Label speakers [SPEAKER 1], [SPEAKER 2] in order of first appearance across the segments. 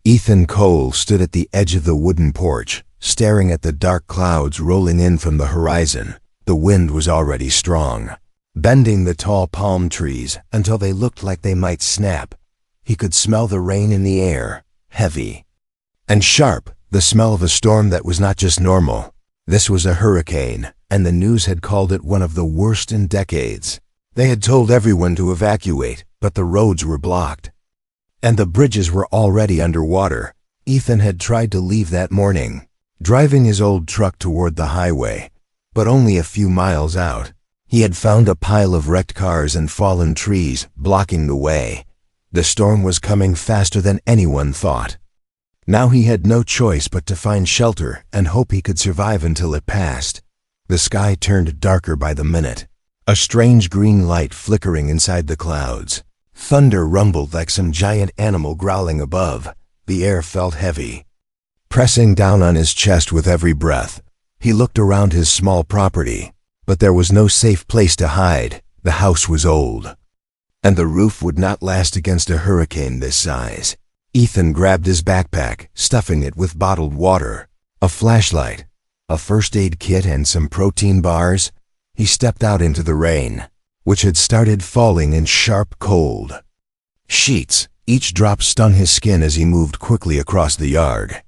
[SPEAKER 1] Ethan Cole stood at the edge of the wooden porch, staring at the dark clouds rolling in from the horizon. The wind was already strong, bending the tall palm trees until they looked like they might snap. He could smell the rain in the air, heavy and sharp, the smell of a storm that was not just normal. This was a hurricane, and the news had called it one of the worst in decades. They had told everyone to evacuate, but the roads were blocked, and the bridges were already underwater. Ethan had tried to leave that morning, driving his old truck toward the highway, but only a few miles out, he had found a pile of wrecked cars and fallen trees blocking the way. The storm was coming faster than anyone thought. Now he had no choice but to find shelter and hope he could survive until it passed. The sky turned darker by the minute, a strange green light flickering inside the clouds. Thunder rumbled like some giant animal growling above. The air felt heavy, pressing down on his chest with every breath. He looked around his small property, but there was no safe place to hide. The house was old, and the roof would not last against a hurricane this size. Ethan grabbed his backpack, stuffing it with bottled water, a flashlight, a first aid kit, and some protein bars. He stepped out into the rain, which had started falling in sharp cold sheets. Each drop stung his skin as he moved quickly across the yard.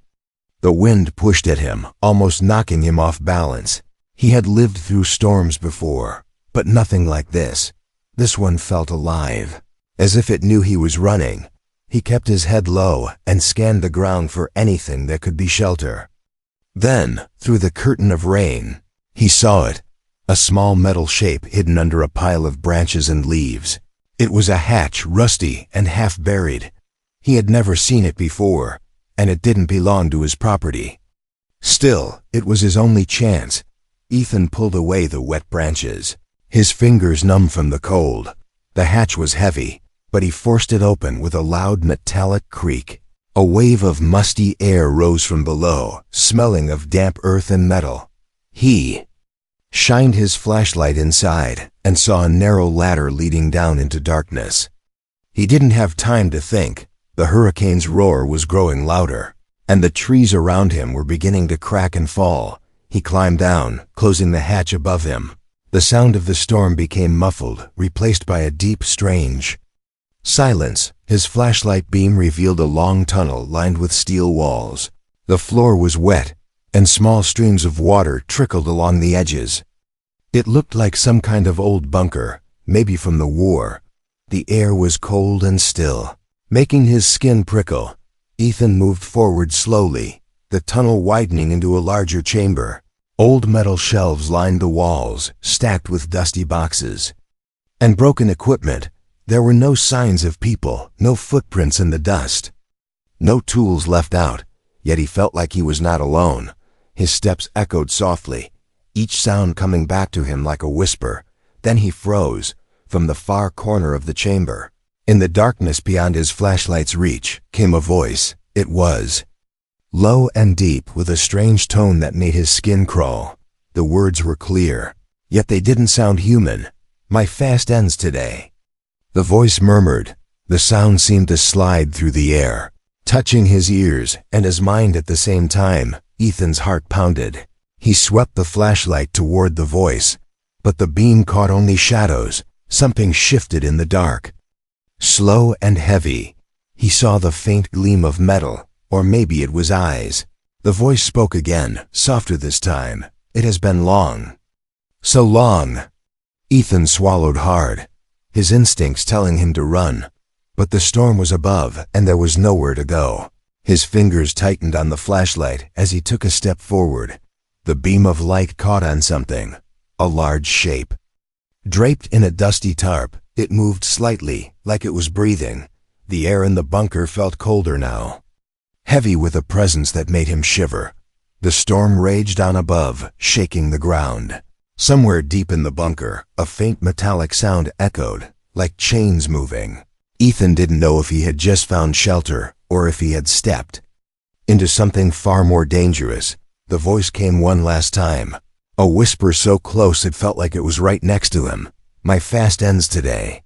[SPEAKER 1] The wind pushed at him, almost knocking him off balance. He had lived through storms before, but nothing like this. This one felt alive, as if it knew he was running. He kept his head low and scanned the ground for anything that could be shelter. Then, through the curtain of rain, he saw it, a small metal shape hidden under a pile of branches and leaves. It was a hatch, rusty and half buried. He had never seen it before, and it didn't belong to his property. Still, it was his only chance. Ethan pulled away the wet branches, his fingers numb from the cold. The hatch was heavy, but he forced it open with a loud metallic creak. A wave of musty air rose from below, smelling of damp earth and metal. He shined his flashlight inside and saw a narrow ladder leading down into darkness. He didn't have time to think. The hurricane's roar was growing louder, and the trees around him were beginning to crack and fall. He climbed down, closing the hatch above him. The sound of the storm became muffled, replaced by a deep, strange silence. His flashlight beam revealed a long tunnel lined with steel walls. The floor was wet, and small streams of water trickled along the edges. It looked like some kind of old bunker, maybe from the war. The air was cold and still, making his skin prickle. Ethan moved forward slowly, the tunnel widening into a larger chamber. Old metal shelves lined the walls, stacked with dusty boxes and broken equipment. There were no signs of people, no footprints in the dust, no tools left out, yet he felt like he was not alone. His steps echoed softly, each sound coming back to him like a whisper. Then he froze. From the far corner of the chamber, in the darkness beyond his flashlight's reach, came a voice. It was low and deep, with a strange tone that made his skin crawl. The words were clear, yet they didn't sound human. "My fast ends today," the voice murmured. The sound seemed to slide through the air, touching his ears and his mind at the same time. Ethan's heart pounded. He swept the flashlight toward the voice, but the beam caught only shadows. Something shifted in the dark. Slow and heavy, he saw the faint gleam of metal, or maybe it was eyes. The voice spoke again, softer this time. "It has been long. So long." Ethan swallowed hard, his instincts telling him to run. But the storm was above, and there was nowhere to go. His fingers tightened on the flashlight as he took a step forward. The beam of light caught on something, a large shape. Draped in a dusty tarp, it moved slightly, like it was breathing. The air in the bunker felt colder now, heavy with a presence that made him shiver. The storm raged on above, shaking the ground. Somewhere deep in the bunker, a faint metallic sound echoed, like chains moving. Ethan didn't know if he had just found shelter, or if he had stepped into something far more dangerous. The voice came one last time, a whisper so close it felt like it was right next to him. "My fast ends today."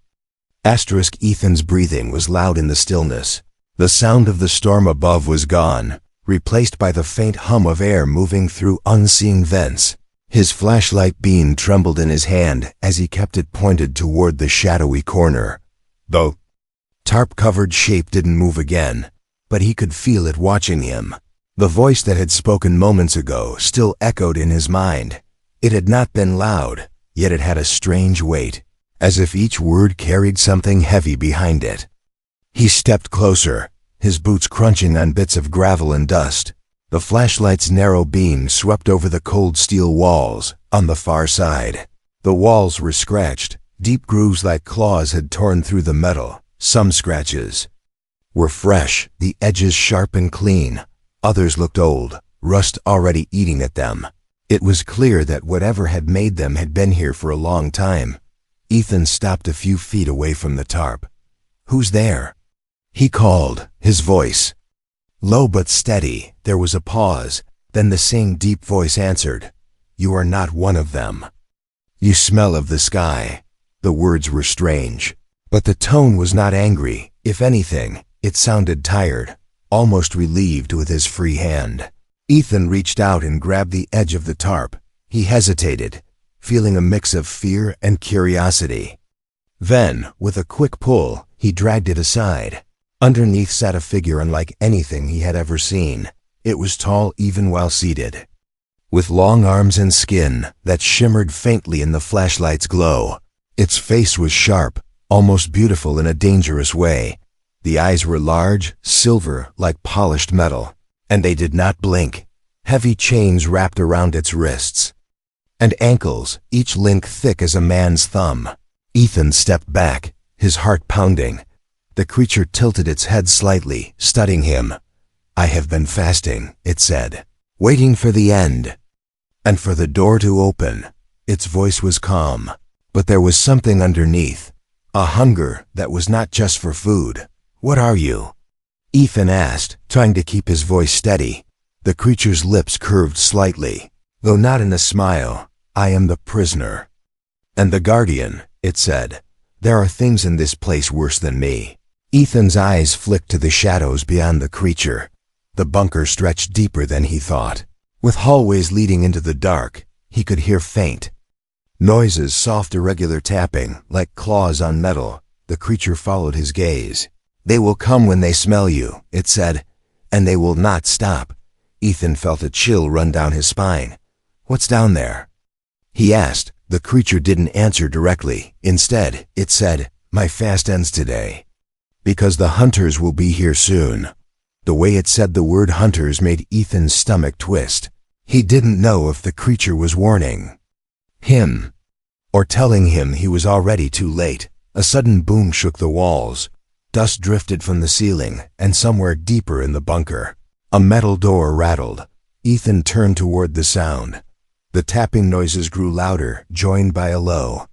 [SPEAKER 1] Ethan's breathing was loud in the stillness. The sound of the storm above was gone, replaced by the faint hum of air moving through unseen vents. His flashlight beam trembled in his hand as he kept it pointed toward the shadowy corner. The tarp-covered shape didn't move again, but he could feel it watching him. The voice that had spoken moments ago still echoed in his mind. It had not been loud, yet it had a strange weight, as if each word carried something heavy behind it. He stepped closer, his boots crunching on bits of gravel and dust. The flashlight's narrow beam swept over the cold steel walls on the far side. The walls were scratched, deep grooves like claws had torn through the metal. Some scratches were fresh, the edges sharp and clean. Others looked old, rust already eating at them. It was clear that whatever had made them had been here for a long time. Ethan stopped a few feet away from the tarp. "Who's there?" he called, his voice low but steady. There was a pause, then the same deep voice answered, "You are not one of them. You smell of the sky." The words were strange, but the tone was not angry. If anything, it sounded tired, almost relieved with his free hand. Ethan reached out and grabbed the edge of the tarp. He hesitated, feeling a mix of fear and curiosity. Then, with a quick pull, he dragged it aside. Underneath sat a figure unlike anything he had ever seen. It was tall even while seated, with long arms and skin that shimmered faintly in the flashlight's glow. Its face was sharp, almost beautiful in a dangerous way. The eyes were large, silver, like polished metal, and they did not blink. Heavy chains wrapped around its wrists and ankles, each link thick as a man's thumb. Ethan stepped back, his heart pounding. The creature tilted its head slightly, studying him. "I have been fasting," it said, "waiting for the end, and for the door to open." Its voice was calm, but there was something underneath, a hunger that was not just for food. "What are you?" Ethan asked, trying to keep his voice steady. The creature's lips curved slightly, though not in a smile. "I am the prisoner and the guardian," it said. "There are things in this place worse than me." Ethan's eyes flicked to the shadows beyond the creature. The bunker stretched deeper than he thought. With hallways leading into the dark, he could hear faint noises, soft irregular tapping, like claws on metal. The creature followed his gaze. "They will come when they smell you," it said, "and they will not stop." Ethan felt a chill run down his spine. "What's down there?" he asked. The creature didn't answer directly. Instead, it said, "My fast ends today, because the hunters will be here soon." The way it said the word hunters made Ethan's stomach twist. He didn't know if the creature was warning him or telling him he was already too late. A sudden boom shook the walls. Dust drifted from the ceiling, and somewhere deeper in the bunker, a metal door rattled. Ethan turned toward the sound. The tapping noises grew louder, joined by a low,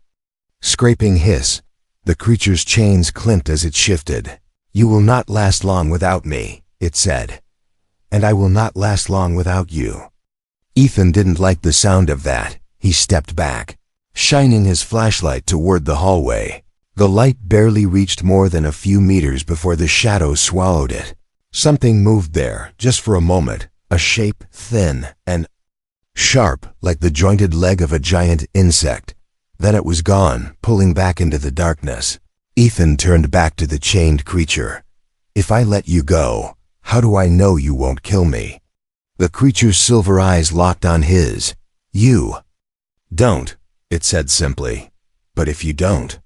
[SPEAKER 1] scraping hiss. The creature's chains clinked as it shifted. "You will not last long without me," it said, "and I will not last long without you." Ethan didn't like the sound of that. He stepped back, shining his flashlight toward the hallway. The light barely reached more than a few meters before the shadows swallowed it. Something moved there, just for a moment, a shape thin and sharp, like the jointed leg of a giant insect. Then it was gone, pulling back into the darkness. Ethan turned back to the chained creature. "If I let you go, how do I know you won't kill me?" The creature's silver eyes locked on his. "You don't," it said simply. "But if you don't,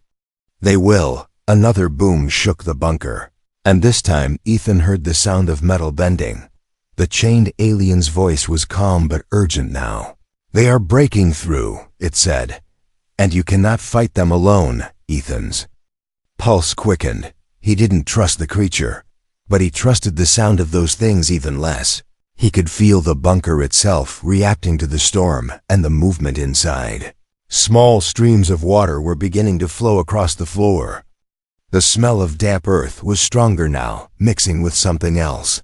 [SPEAKER 1] they will." Another boom shook the bunker, and this time Ethan heard the sound of metal bending. The chained alien's voice was calm but urgent now. "They are breaking through," it said, "and you cannot fight them alone." Ethan's pulse quickened. He didn't trust the creature, but he trusted the sound of those things even less. He could feel the bunker itself reacting to the storm and the movement inside. Small streams of water were beginning to flow across the floor. The smell of damp earth was stronger now, mixing with something else.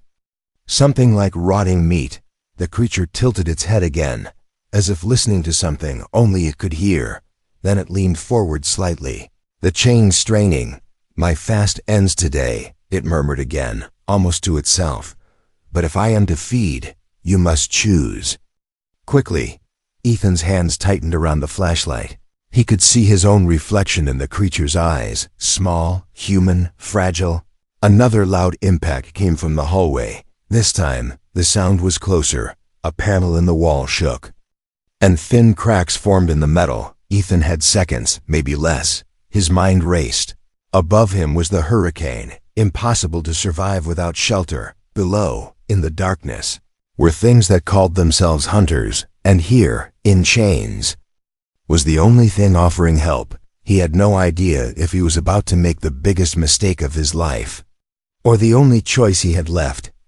[SPEAKER 1] Something like rotting meat. The creature tilted its head again, as if listening to something only it could hear. Then it leaned forward slightly, the chain straining. "My fast ends today, it murmured again, almost to itself. But if I am to feed, you must choose. Quickly, Ethan's hands tightened around the flashlight. He could see his own reflection in the creature's eyes, small, human, fragile. Another loud impact came from the hallway. This time, the sound was closer. A panel in the wall shook, and thin cracks formed in the metal. Ethan had seconds, maybe less. His mind raced. Above him was the hurricane, impossible to survive without shelter. Below, in the darkness, were things that called themselves hunters, and here, in chains, was the only thing offering help. He had no idea if he was about to make the biggest mistake of his life, or the only choice he had left. ***.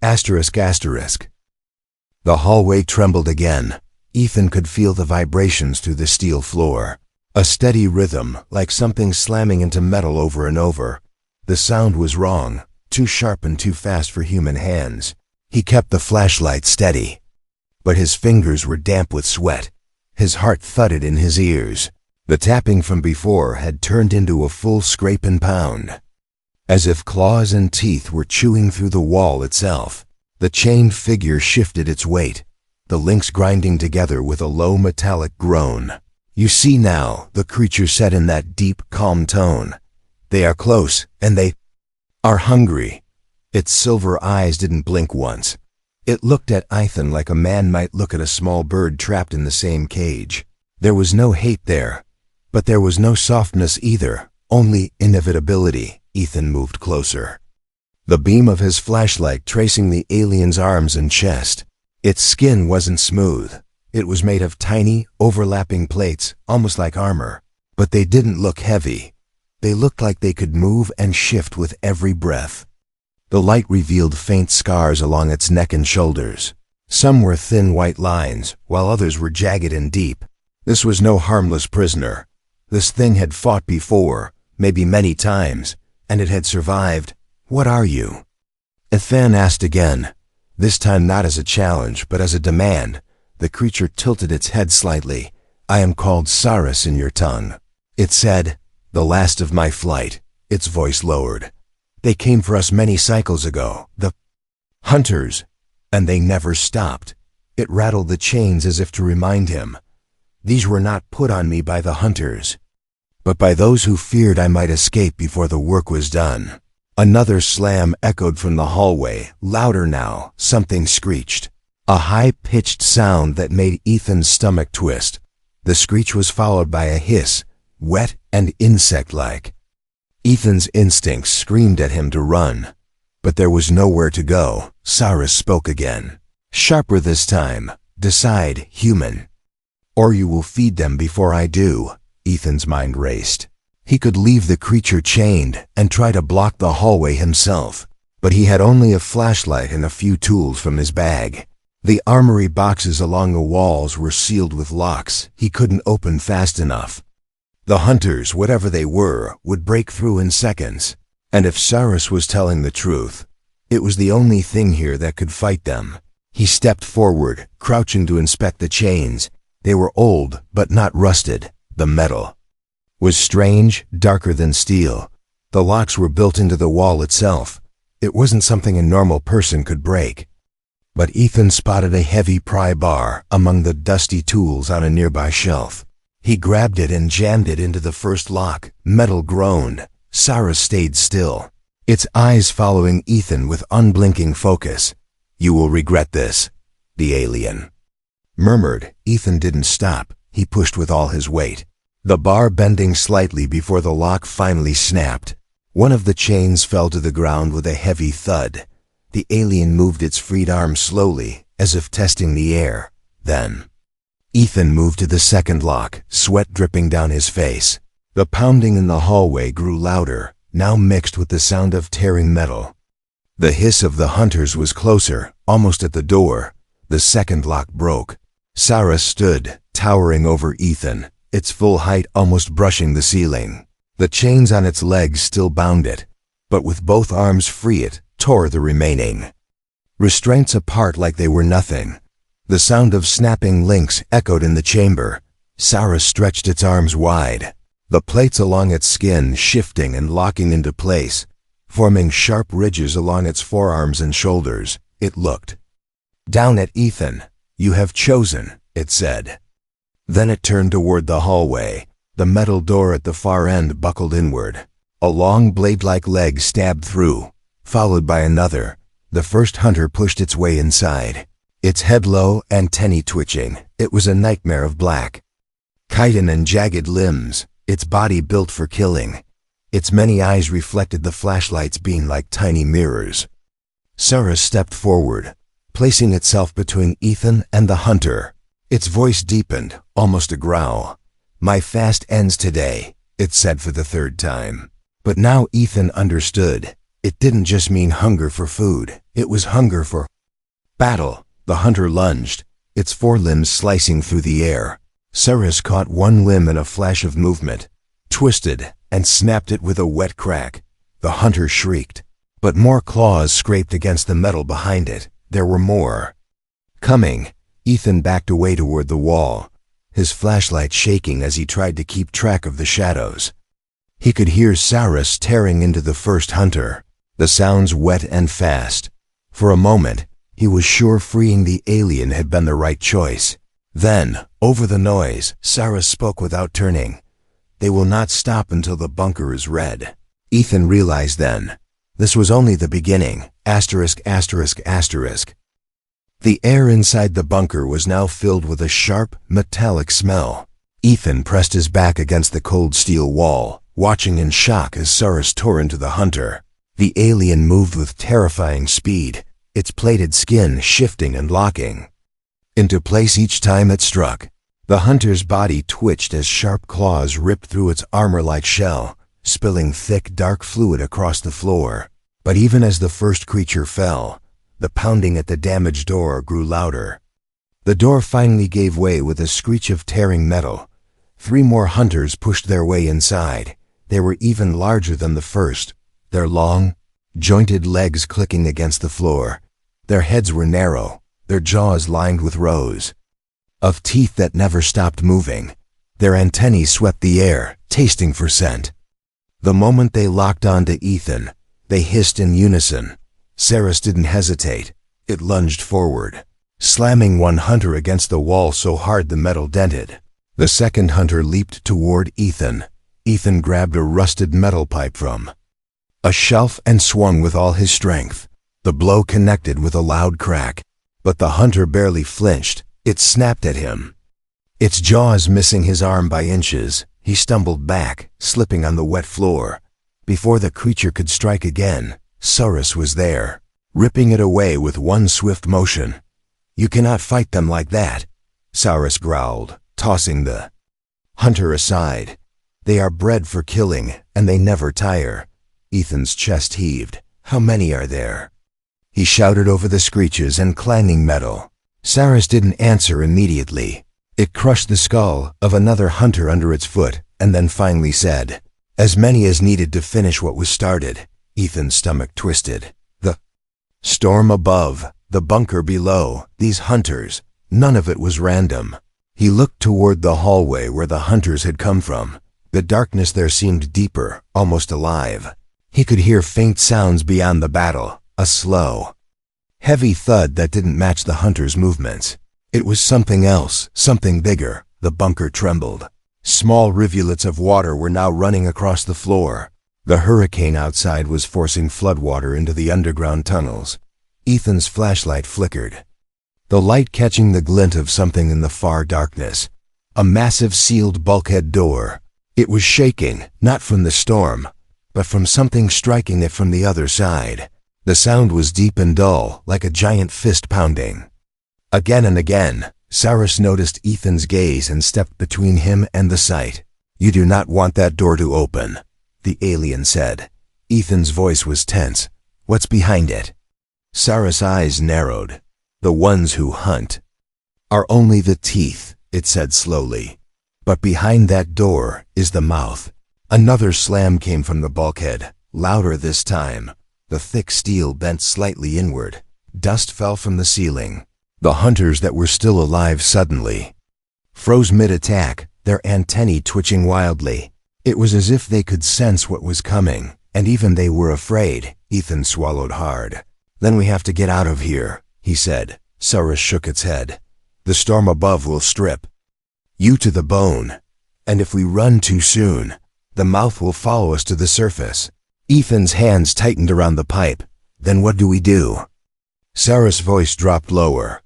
[SPEAKER 1] The hallway trembled again. Ethan could feel the vibrations through the steel floor. A steady rhythm, like something slamming into metal over and over. The sound was wrong, too sharp and too fast for human hands. He kept the flashlight steady, but his fingers were damp with sweat. His heart thudded in his ears. The tapping from before had turned into a full scrape and pound, as if claws and teeth were chewing through the wall itself. The chained figure shifted its weight, the links grinding together with a low metallic groan. "You see now," the creature said in that deep, calm tone. "They are close, and they are hungry." Its silver eyes didn't blink once. It looked at Ethan like a man might look at a small bird trapped in the same cage. There was no hate there, but there was no softness either, only inevitability. Ethan moved closer, the beam of his flashlight tracing the alien's arms and chest. Its skin wasn't smooth. It was made of tiny, overlapping plates, almost like armor. But they didn't look heavy. They looked like they could move and shift with every breath. The light revealed faint scars along its neck and shoulders. Some were thin white lines, while others were jagged and deep. This was no harmless prisoner. This thing had fought before, maybe many times, and it had survived. "What are you?" Ethan asked again, this time not as a challenge, but as a demand. The creature tilted its head slightly. "I am called Cyrus in your tongue," it said. "The last of my flight." Its voice lowered. "They came for us many cycles ago, the hunters, and they never stopped." It rattled the chains as if to remind him. "These were not put on me by the hunters, but by those who feared I might escape before the work was done." Another slam echoed from the hallway, louder now. Something screeched, a high-pitched sound that made Ethan's stomach twist. The screech was followed by a hiss, wet and insect-like. Ethan's instincts screamed at him to run, but there was nowhere to go. Cyrus spoke again, sharper this time. "Decide, human, or you will feed them before I do." Ethan's mind raced. He could leave the creature chained and try to block the hallway himself, but he had only a flashlight and a few tools from his bag. The armory boxes along the walls were sealed with locks he couldn't open fast enough. The hunters, whatever they were, would break through in seconds, and if Cyrus was telling the truth, it was the only thing here that could fight them. He stepped forward, crouching to inspect the chains. They were old, but not rusted. The metal was strange, darker than steel. The locks were built into the wall itself. It wasn't something a normal person could break. But Ethan spotted a heavy pry bar among the dusty tools on a nearby shelf. He grabbed it and jammed it into the first lock. Metal groaned. Cyrus stayed still, its eyes following Ethan with unblinking focus. "You will regret this," the alien murmured. Ethan didn't stop. He pushed with all his weight, the bar bending slightly before the lock finally snapped. One of the chains fell to the ground with a heavy thud. The alien moved its freed arm slowly, as if testing the air. Then Ethan moved to the second lock, sweat dripping down his face. The pounding in the hallway grew louder, now mixed with the sound of tearing metal. The hiss of the hunters was closer, almost at the door. The second lock broke. Cyrus stood, towering over Ethan, its full height almost brushing the ceiling. The chains on its legs still bound it, but with both arms free it tore the remaining restraints apart like they were nothing. The sound of snapping links echoed in the chamber. Cyrus stretched its arms wide, the plates along its skin shifting and locking into place. forming sharp ridges along its forearms and shoulders. It looked down at Ethan. "You have chosen," it said. Then it turned toward the hallway. The metal door at the far end buckled inward. A long blade-like leg stabbed through, followed by another. The first hunter pushed its way inside. Its head low, antennae twitching. It was a nightmare of black chitin and jagged limbs, its body built for killing. Its many eyes reflected the flashlight's beam like tiny mirrors. Sarah stepped forward, placing itself between Ethan and the hunter. Its voice deepened, almost a growl. "My fast ends today," it said for the third time. But now Ethan understood. It didn't just mean hunger for food. It was hunger for battle. The hunter lunged, its forelimbs slicing through the air. Cyrus caught one limb in a flash of movement, twisted, and snapped it with a wet crack. The hunter shrieked, but more claws scraped against the metal behind it. There were more coming. Ethan backed away toward the wall, his flashlight shaking as he tried to keep track of the shadows. He could hear Cyrus tearing into the first hunter, the sounds wet and fast. For a moment, he was sure freeing the alien had been the right choice. Then, over the noise, Cyrus spoke without turning. "They will not stop until the bunker is red." Ethan realized then, this was only the beginning. ******. The air inside the bunker was now filled with a sharp, metallic smell. Ethan pressed his back against the cold steel wall, watching in shock as Cyrus tore into the hunter. The alien moved with terrifying speed, its plated skin shifting and locking into place each time it struck. The hunter's body twitched as sharp claws ripped through its armor-like shell, spilling thick, dark fluid across the floor. But even as the first creature fell, the pounding at the damaged door grew louder. The door finally gave way with a screech of tearing metal. 3 more hunters pushed their way inside. They were even larger than the first, their long, jointed legs clicking against the floor. Their heads were narrow, their jaws lined with rows of teeth that never stopped moving. Their antennae swept the air, tasting for scent. The moment they locked onto Ethan, they hissed in unison. Cyrus didn't hesitate. It lunged forward, slamming one hunter against the wall so hard the metal dented. The second hunter leaped toward Ethan. Ethan grabbed a rusted metal pipe from a shelf and swung with all his strength. The blow connected with a loud crack, but the hunter barely flinched. It snapped at him, its jaws missing his arm by inches. He stumbled back, slipping on the wet floor. Before the creature could strike again, Cyrus was there, ripping it away with one swift motion. "You cannot fight them like that," Cyrus growled, tossing the hunter aside. "They are bred for killing, and they never tire." Ethan's chest heaved. "How many are there?" He shouted over the screeches and clanging metal. Cyrus didn't answer immediately. It crushed the skull of another hunter under its foot, and then finally said, "As many as needed to finish what was started." Ethan's stomach twisted. The storm above, the bunker below, these hunters, none of it was random. He looked toward the hallway where the hunters had come from. The darkness there seemed deeper, almost alive. He could hear faint sounds beyond the battle, a slow, heavy thud that didn't match the hunter's movements. It was something else, something bigger. The bunker trembled. Small rivulets of water were now running across the floor. The hurricane outside was forcing floodwater into the underground tunnels. Ethan's flashlight flickered, the light catching the glint of something in the far darkness. A massive sealed bulkhead door. It was shaking, not from the storm, but from something striking it from the other side. The sound was deep and dull, like a giant fist pounding. Again and again, Cyrus noticed Ethan's gaze and stepped between him and the sight. "You do not want that door to open," the alien said. Ethan's voice was tense. "What's behind it?" Cyrus' eyes narrowed. "The ones who hunt are only the teeth," it said slowly. "But behind that door is the mouth." Another slam came from the bulkhead, louder this time. The thick steel bent slightly inward. Dust fell from the ceiling. The hunters that were still alive suddenly froze mid-attack, their antennae twitching wildly. It was as if they could sense what was coming. And even they were afraid. Ethan swallowed hard. Then we have to get out of here, he said. Cyrus shook its head. The storm above will strip you to the bone. And if we run too soon, the mouth will follow us to the surface. Ethan's hands tightened around the pipe. Then what do we do? Cyrus' voice dropped lower.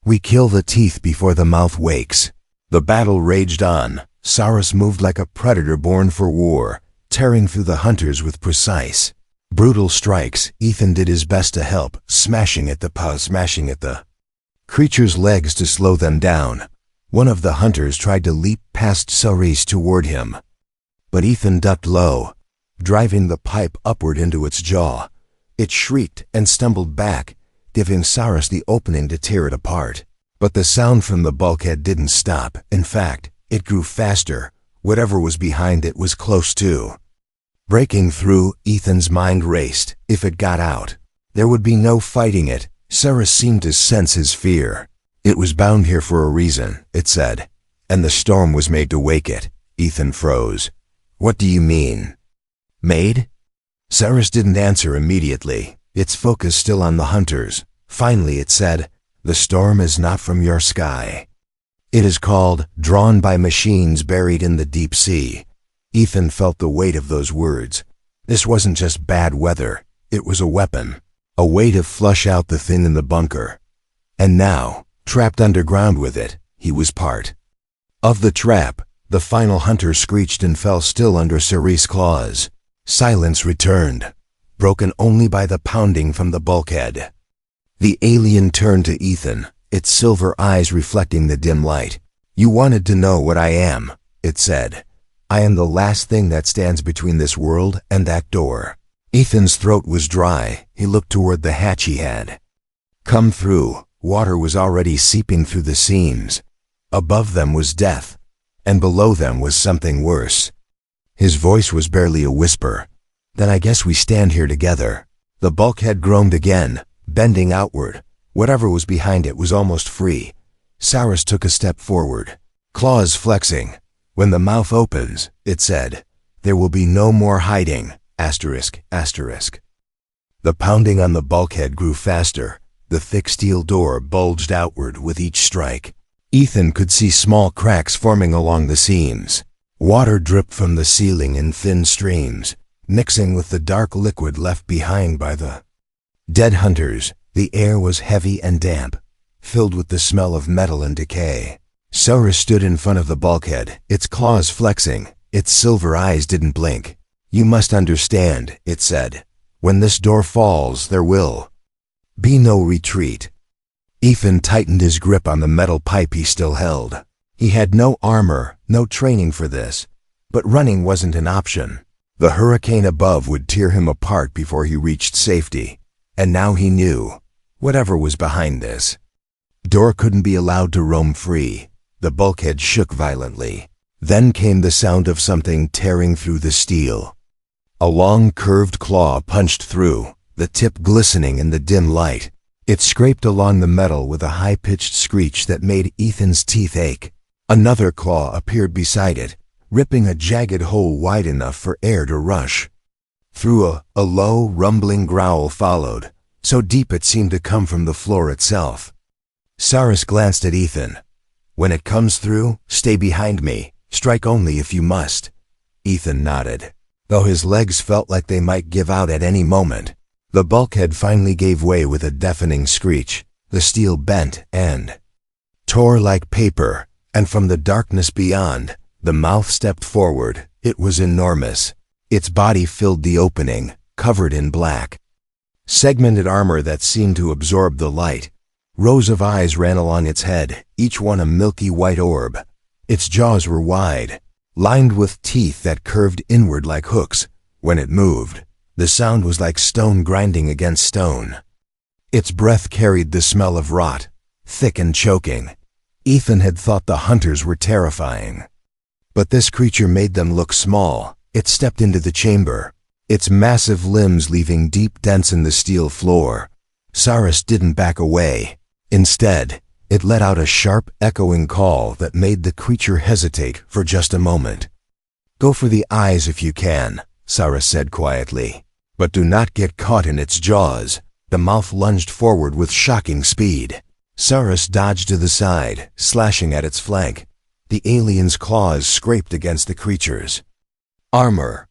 [SPEAKER 1] We kill the teeth before the mouth wakes. The battle raged on. Cyrus moved like a predator born for war, tearing through the hunters with precise, brutal strikes. Ethan did his best to help, smashing at the creature's legs to slow them down. One of the hunters tried to leap past Cyrus toward him, but Ethan ducked low, driving the pipe upward into its jaw. It shrieked and stumbled back, giving Cyrus the opening to tear it apart. But the sound from the bulkhead didn't stop. In fact, it grew faster. Whatever was behind it was close too. Breaking through, Ethan's mind raced. If it got out, there would be no fighting it. Cyrus seemed to sense his fear. It was bound here for a reason, it said, and the storm was made to wake it. Ethan froze. What do you mean? Made? Cyrus didn't answer immediately, its focus still on the hunters. Finally it said, the storm is not from your sky. It is called, drawn by machines buried in the deep sea. Ethan felt the weight of those words. This wasn't just bad weather, it was a weapon, a way to flush out the thing in the bunker. And now, trapped underground with it, he was part of the trap. The final hunter screeched and fell still under Cyrus' claws. Silence returned, broken only by the pounding from the bulkhead. The alien turned to Ethan, its silver eyes reflecting the dim light. You wanted to know what I am, it said. I am the last thing that stands between this world and that door. Ethan's throat was dry. He looked toward the hatch he had come through. Water was already seeping through the seams. Above them was death, and below them was something worse. His voice was barely a whisper. Then I guess we stand here together. The bulkhead groaned again, bending outward. Whatever was behind it was almost free. Cyrus took a step forward, claws flexing. When the mouth opens, it said, there will be no more hiding. Asterisk, asterisk. The pounding on the bulkhead grew faster. The thick steel door bulged outward with each strike. Ethan could see small cracks forming along the seams. Water dripped from the ceiling in thin streams, mixing with the dark liquid left behind by the dead hunters. The air was heavy and damp, filled with the smell of metal and decay. Cyrus stood in front of the bulkhead, its claws flexing. Its silver eyes didn't blink. You must understand, it said. When this door falls, there will be no retreat. Ethan tightened his grip on the metal pipe he still held. He had no armor, no training for this, but running wasn't an option. The hurricane above would tear him apart before he reached safety, and now he knew, whatever was behind this door couldn't be allowed to roam free. The bulkhead shook violently. Then came the sound of something tearing through the steel. A long curved claw punched through, the tip glistening in the dim light. It scraped along the metal with a high-pitched screech that made Ethan's teeth ache. Another claw appeared beside it, ripping a jagged hole wide enough for air to rush through. A low, rumbling growl followed, so deep it seemed to come from the floor itself. Cyrus glanced at Ethan. When it comes through, stay behind me. Strike only if you must. Ethan nodded, though his legs felt like they might give out at any moment. The bulkhead finally gave way with a deafening screech. The steel bent and tore like paper, and from the darkness beyond, the mouth stepped forward. It was enormous. Its body filled the opening, covered in black, segmented armor that seemed to absorb the light. Rows of eyes ran along its head, each one a milky white orb. Its jaws were wide, lined with teeth that curved inward like hooks. When it moved, the sound was like stone grinding against stone. Its breath carried the smell of rot, thick and choking. Ethan had thought the hunters were terrifying, but this creature made them look small. It stepped into the chamber, its massive limbs leaving deep dents in the steel floor. Cyrus didn't back away. Instead, it let out a sharp, echoing call that made the creature hesitate for just a moment. Go for the eyes if you can, Sarah said quietly. "But do not get caught in its jaws." The mouth lunged forward with shocking speed. Saras dodged to the side, slashing at its flank. The alien's claws scraped against the creature's armor,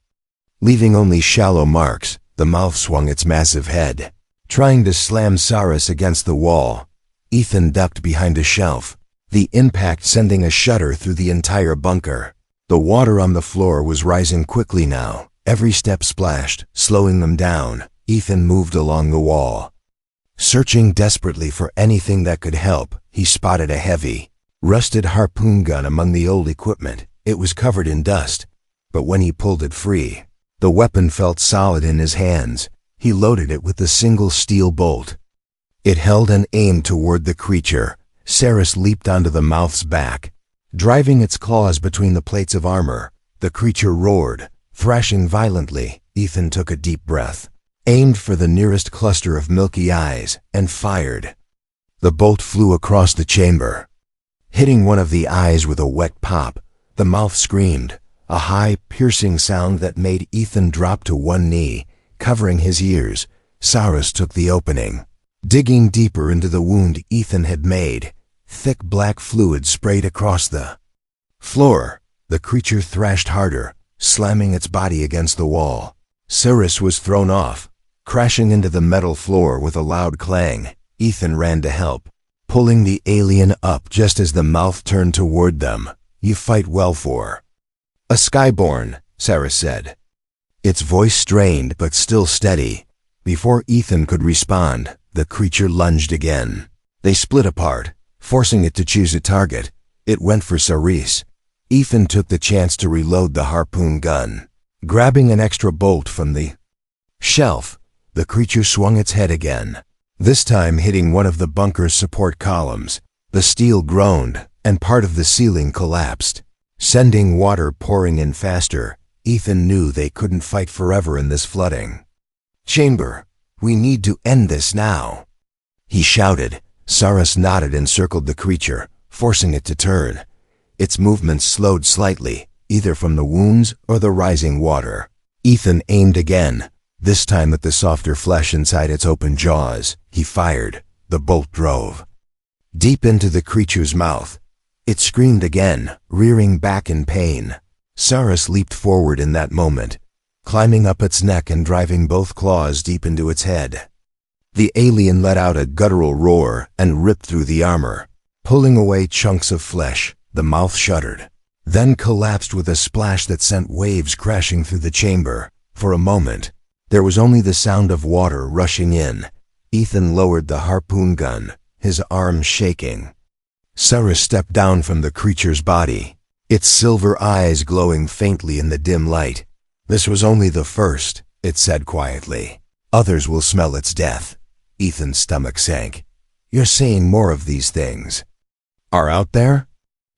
[SPEAKER 1] leaving only shallow marks. The mouth swung its massive head, trying to slam Saras against the wall. Ethan ducked behind a shelf, the impact sending a shudder through the entire bunker. The water on the floor was rising quickly now. Every step splashed, slowing them down. Ethan moved along the wall, searching desperately for anything that could help. He spotted a heavy, rusted harpoon gun among the old equipment. It was covered in dust, but when he pulled it free, the weapon felt solid in his hands. He loaded it with a single steel bolt. It held and aimed toward the creature. Saras leaped onto the mouth's back, driving its claws between the plates of armor. The creature roared, thrashing violently. Ethan took a deep breath, aimed for the nearest cluster of milky eyes, and fired. The bolt flew across the chamber, hitting one of the eyes with a wet pop. The mouth screamed, a high, piercing sound that made Ethan drop to one knee, covering his ears. Saras took the opening, digging deeper into the wound Ethan had made. Thick black fluid sprayed across the floor. The creature thrashed harder, slamming its body against the wall. Saras was thrown off, crashing into the metal floor with a loud clang. Ethan ran to help, pulling the alien up just as the mouth turned toward them. "You fight well for a Skyborn," Saras said, its voice strained but still steady. Before Ethan could respond, the creature lunged again. They split apart, forcing it to choose a target. It went for Saris. Ethan took the chance to reload the harpoon gun. Grabbing an extra bolt from the shelf, the creature swung its head again, this time hitting one of the bunker's support columns. The steel groaned, and part of the ceiling collapsed, sending water pouring in faster. Ethan knew they couldn't fight forever in this flooding chamber. "We need to end this now," he shouted. Saras nodded and circled the creature, forcing it to turn. Its movements slowed slightly, either from the wounds or the rising water. Ethan aimed again, this time at the softer flesh inside its open jaws. He fired. The bolt drove deep into the creature's mouth. It screamed again, rearing back in pain. Saras leaped forward in that moment, climbing up its neck and driving both claws deep into its head. The alien let out a guttural roar and ripped through the armor, pulling away chunks of flesh. The mouth shuddered, then collapsed with a splash that sent waves crashing through the chamber. For a moment, there was only the sound of water rushing in. Ethan lowered the harpoon gun, his arms shaking. Saras stepped down from the creature's body, its silver eyes glowing faintly in the dim light. "This was only the first," it said quietly. "Others will smell its death." Ethan's stomach sank. "You're saying more of these things are out there?"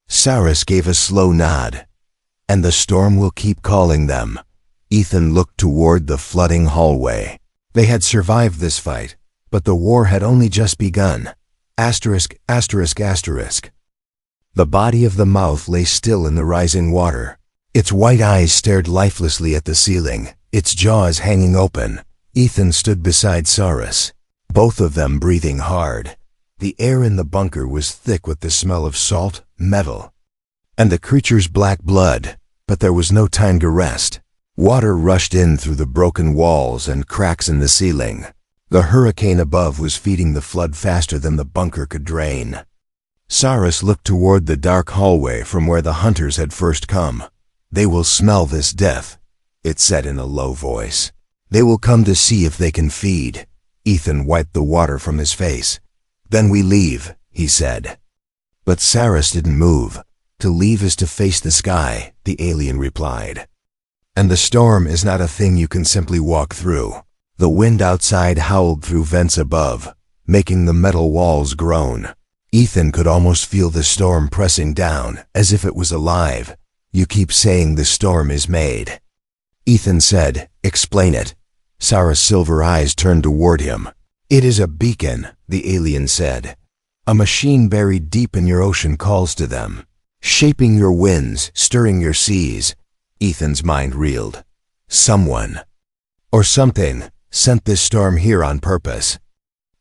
[SPEAKER 1] Saras gave a slow nod. "And the storm will keep calling them." Ethan looked toward the flooding hallway. They had survived this fight, but the war had only just begun. Asterisk, asterisk, asterisk. The body of the mouth lay still in the rising water. Its white eyes stared lifelessly at the ceiling, its jaws hanging open. Ethan stood beside Saras, both of them breathing hard. The air in the bunker was thick with the smell of salt, metal, and the creature's black blood, but there was no time to rest. Water rushed in through the broken walls and cracks in the ceiling. The hurricane above was feeding the flood faster than the bunker could drain. Saras looked toward the dark hallway from where the hunters had first come. "They will smell this death," it said in a low voice. "They will come to see if they can feed." Ethan wiped the water from his face. "Then we leave," he said. But Saras didn't move. "To leave is to face the sky," the alien replied. "And the storm is not a thing you can simply walk through." The wind outside howled through vents above, making the metal walls groan. Ethan could almost feel the storm pressing down, as if it was alive. "You keep saying the storm is made," Ethan said. "Explain it." Sarah's silver eyes turned toward him. "It is a beacon," the alien said. "A machine buried deep in your ocean calls to them, shaping your winds, stirring your seas." Ethan's mind reeled. Someone, or something, sent this storm here on purpose.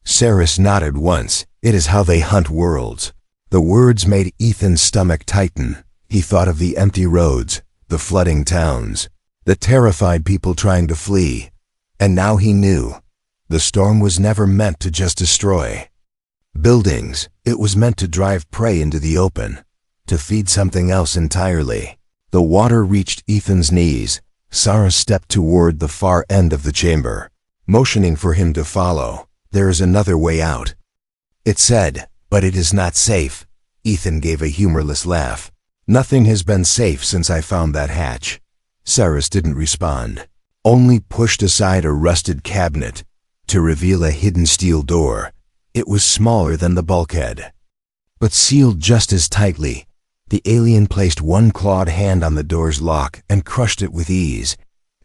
[SPEAKER 1] Cyrus nodded once. It is how they hunt worlds. The words made Ethan's stomach tighten. He thought of the empty roads, the flooding towns, the terrified people trying to flee. And now he knew. The storm was never meant to just destroy buildings. It was meant to drive prey into the open, to feed something else entirely. The water reached Ethan's knees. Sarah stepped toward the far end of the chamber, motioning for him to follow. There is another way out, it said, but it is not safe. Ethan gave a humorless laugh. Nothing has been safe since I found that hatch. Cyrus didn't respond, only pushed aside a rusted cabinet to reveal a hidden steel door. It was smaller than the bulkhead, but sealed just as tightly. The alien placed one clawed hand on the door's lock and crushed it with ease.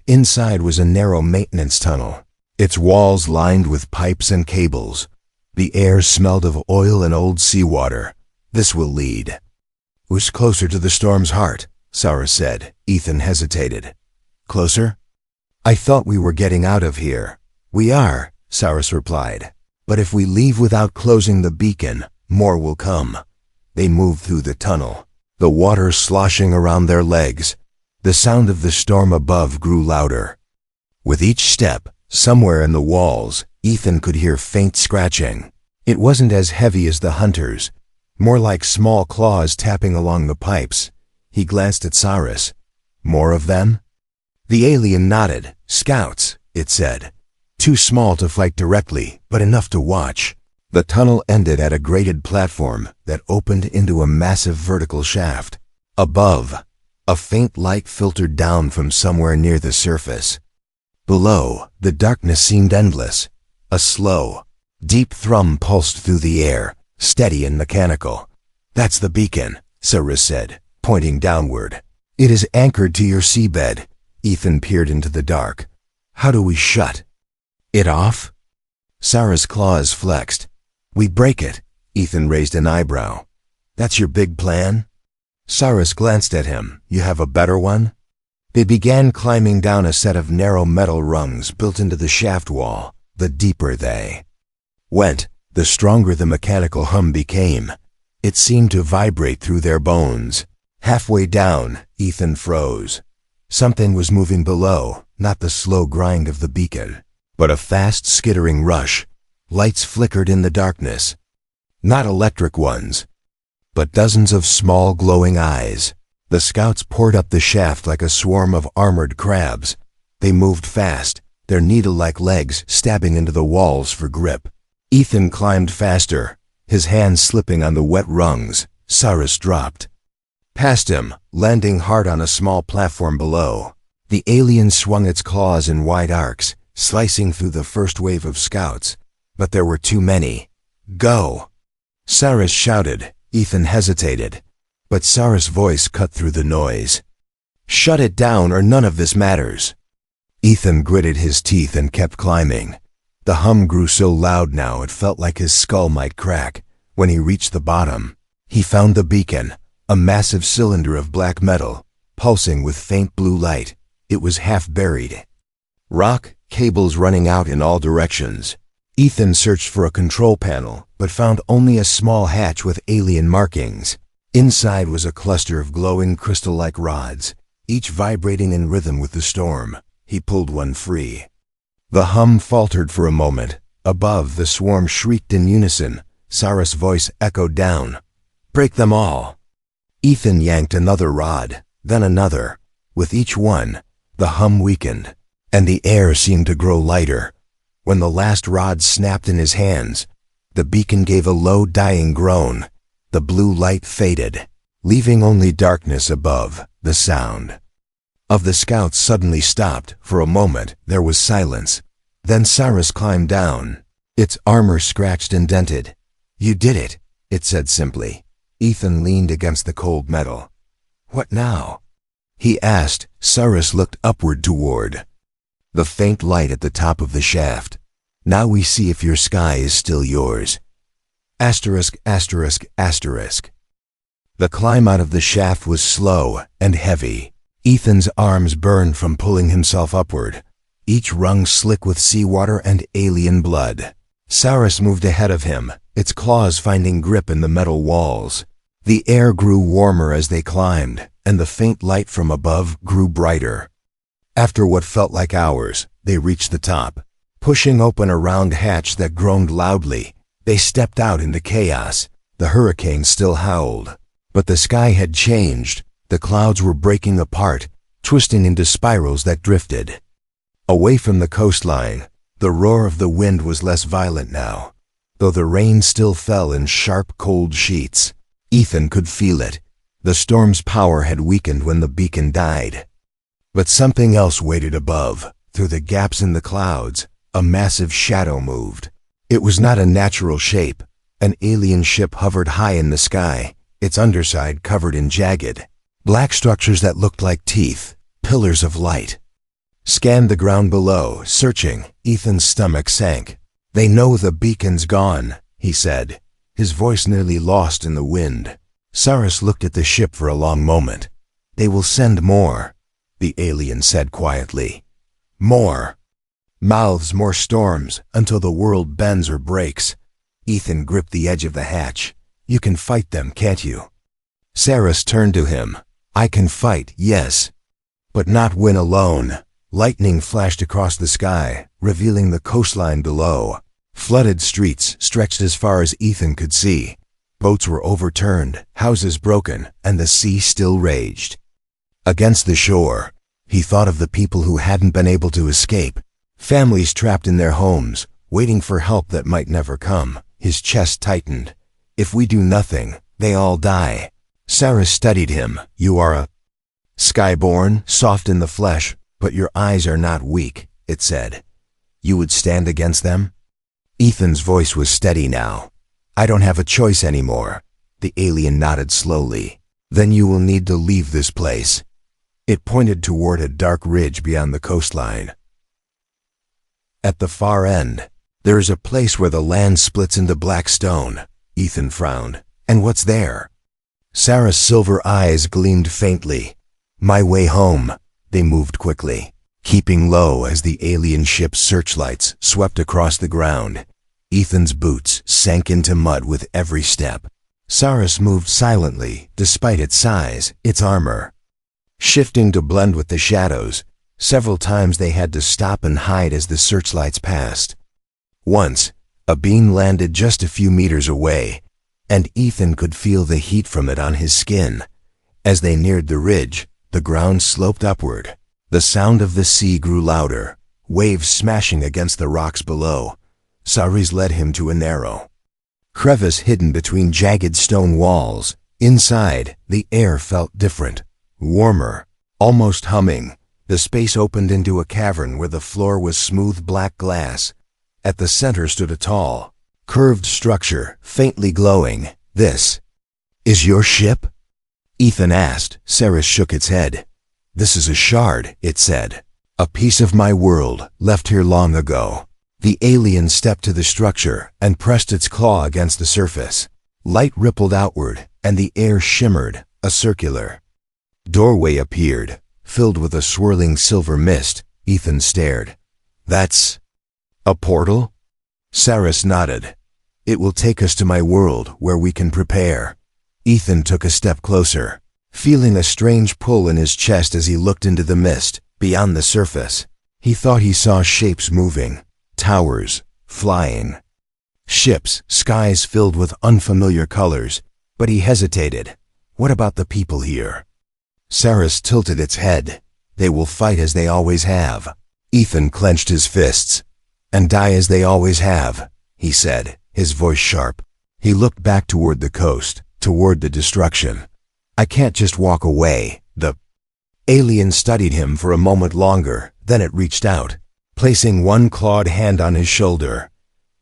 [SPEAKER 1] Inside was a narrow maintenance tunnel, its walls lined with pipes and cables. The air smelled of oil and old seawater. This will lead. It was closer to the storm's heart, Sarah said. Ethan hesitated. Closer? I thought we were getting out of here. We are, Cyrus replied. But if we leave without closing the beacon, more will come. They moved through the tunnel, the water sloshing around their legs. The sound of the storm above grew louder. With each step, somewhere in the walls, Ethan could hear faint scratching. It wasn't as heavy as the hunters, more like small claws tapping along the pipes. He glanced at Cyrus. More of them? The alien nodded. Scouts, it said. Too small to fight directly, but enough to watch. The tunnel ended at a grated platform that opened into a massive vertical shaft. Above, a faint light filtered down from somewhere near the surface. Below, the darkness seemed endless. A slow, deep thrum pulsed through the air, steady and mechanical. That's the beacon, Cyrus said, pointing downward. It is anchored to your seabed. Ethan peered into the dark. How do we shut it off? Sarah's claws flexed. We break it. Ethan raised an eyebrow. That's your big plan? Cyrus glanced at him. You have a better one? They began climbing down a set of narrow metal rungs built into the shaft wall. The deeper they went, the stronger the mechanical hum became. It seemed to vibrate through their bones. Halfway down, Ethan froze. Something was moving below, not the slow grind of the beacon, but a fast skittering rush. Lights flickered in the darkness. Not electric ones, but dozens of small glowing eyes. The scouts poured up the shaft like a swarm of armored crabs. They moved fast, their needle-like legs stabbing into the walls for grip. Ethan climbed faster, his hands slipping on the wet rungs. Cyrus dropped past him, landing hard on a small platform below. The alien swung its claws in wide arcs, slicing through the first wave of scouts. But there were too many. Go! Cyrus shouted. Ethan hesitated, but Cyrus' voice cut through the noise. Shut it down or none of this matters. Ethan gritted his teeth and kept climbing. The hum grew so loud now it felt like his skull might crack. When he reached the bottom, he found the beacon, a massive cylinder of black metal, pulsing with faint blue light. It was half buried. Rock, cables running out in all directions. Ethan searched for a control panel, but found only a small hatch with alien markings. Inside was a cluster of glowing crystal-like rods, each vibrating in rhythm with the storm. He pulled one free. The hum faltered for a moment. Above, the swarm shrieked in unison. Cyrus' voice echoed down. Break them all. Ethan yanked another rod, then another. With each one, the hum weakened, and the air seemed to grow lighter. When the last rod snapped in his hands, the beacon gave a low, dying groan. The blue light faded, leaving only darkness above. The sound of the scouts suddenly stopped. For a moment, there was silence. Then Cyrus climbed down. Its armor scratched and dented. You did it, it said simply. Ethan leaned against the cold metal. What now? He asked. Cyrus looked upward toward the faint light at the top of the shaft. Now we see if your sky is still yours. Asterisk, asterisk, asterisk. The climb out of the shaft was slow and heavy. Ethan's arms burned from pulling himself upward, each rung slick with seawater and alien blood. Cyrus moved ahead of him, its claws finding grip in the metal walls. The air grew warmer as they climbed, and the faint light from above grew brighter. After what felt like hours, they reached the top. Pushing open a round hatch that groaned loudly, they stepped out into chaos. The hurricane still howled, but the sky had changed. The clouds were breaking apart, twisting into spirals that drifted. Away from the coastline, the roar of the wind was less violent now, though the rain still fell in sharp, cold sheets. Ethan could feel it. The storm's power had weakened when the beacon died. But something else waited above. Through the gaps in the clouds, a massive shadow moved. It was not a natural shape. An alien ship hovered high in the sky, its underside covered in jagged, black structures that looked like teeth, pillars of light. Scanned the ground below, searching. Ethan's stomach sank. "They know the beacon's gone," he said, his voice nearly lost in the wind. Cyrus looked at the ship for a long moment. "They will send more," the alien said quietly. "More. Mouths, more storms, until the world bends or breaks." Ethan gripped the edge of the hatch. "You can fight them, can't you?" Cyrus turned to him. "I can fight, yes, but not win alone." Lightning flashed across the sky, revealing the coastline below. Flooded streets stretched as far as Ethan could see. Boats were overturned, houses broken, and the sea still raged. Against the shore, he thought of the people who hadn't been able to escape, families trapped in their homes, waiting for help that might never come. His chest tightened. "If we do nothing, they all die." Cyrus studied him. "You are a skyborn, soft in the flesh, but your eyes are not weak," it said. "You would stand against them?" Ethan's voice was steady now. "I don't have a choice anymore." The alien nodded slowly. "Then you will need to leave this place." It pointed toward a dark ridge beyond the coastline. "At the far end, there is a place where the land splits into black stone." Ethan frowned. "And what's there?" Sarah's silver eyes gleamed faintly. "My way home." They moved quickly, keeping low as the alien ship's searchlights swept across the ground. Ethan's boots sank into mud with every step. Cyrus moved silently, despite its size, its armor. Shifting to blend with the shadows, several times they had to stop and hide as the searchlights passed. Once, a beam landed just a few meters away, and Ethan could feel the heat from it on his skin. As they neared the ridge, the ground sloped upward. The sound of the sea grew louder, waves smashing against the rocks below. Cyrus led him to a narrow crevice hidden between jagged stone walls. Inside, the air felt different, warmer, almost humming. The space opened into a cavern where the floor was smooth black glass. At the center stood a tall, curved structure, faintly glowing. "This is your ship?" Ethan asked. Cyrus shook its head. "This is a shard," it said. "A piece of my world, left here long ago." The alien stepped to the structure and pressed its claw against the surface. Light rippled outward, and the air shimmered, a circular doorway appeared, filled with a swirling silver mist. Ethan stared. "That's a portal?" Cyrus nodded. "It will take us to my world, where we can prepare." Ethan took a step closer, feeling a strange pull in his chest as he looked into the mist, beyond the surface. He thought he saw shapes moving, towers, flying, ships, skies filled with unfamiliar colors, but he hesitated. "What about the people here?" Cyrus tilted its head. "They will fight as they always have." Ethan clenched his fists. "And die as they always have," he said, his voice sharp. He looked back toward the coast, toward the destruction. "I can't just walk away." The alien studied him for a moment longer, then it reached out, placing one clawed hand on his shoulder.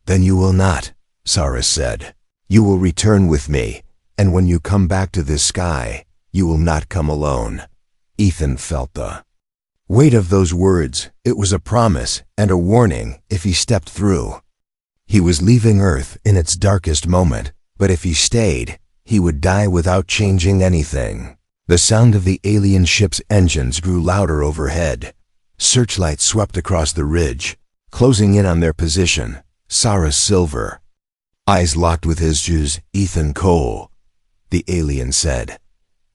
[SPEAKER 1] "Then you will not," Cyrus said. "You will return with me, and when you come back to this sky, you will not come alone." Ethan felt the weight of those words. It was a promise and a warning if he stepped through. He was leaving Earth in its darkest moment, but if he stayed, he would die without changing anything. The sound of the alien ship's engines grew louder overhead. Searchlights swept across the ridge, closing in on their position. Sarah Silver. Eyes locked with his Jews, Ethan Cole. The alien said,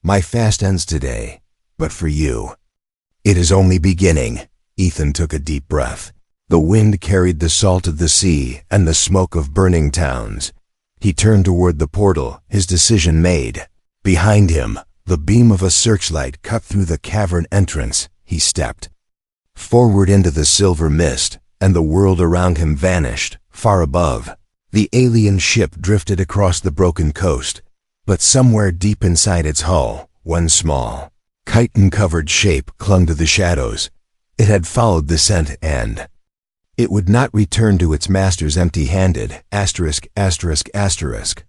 [SPEAKER 1] "My fast ends today, but for you." "It is only beginning." Ethan took a deep breath. The wind carried the salt of the sea and the smoke of burning towns. He turned toward the portal, his decision made. Behind him, the beam of a searchlight cut through the cavern entrance. He stepped forward into the silver mist, and the world around him vanished. Far above, the alien ship drifted across the broken coast, but somewhere deep inside its hull, one small, chitin-covered shape clung to the shadows. It had followed the scent and it would not return to its masters empty-handed. ****.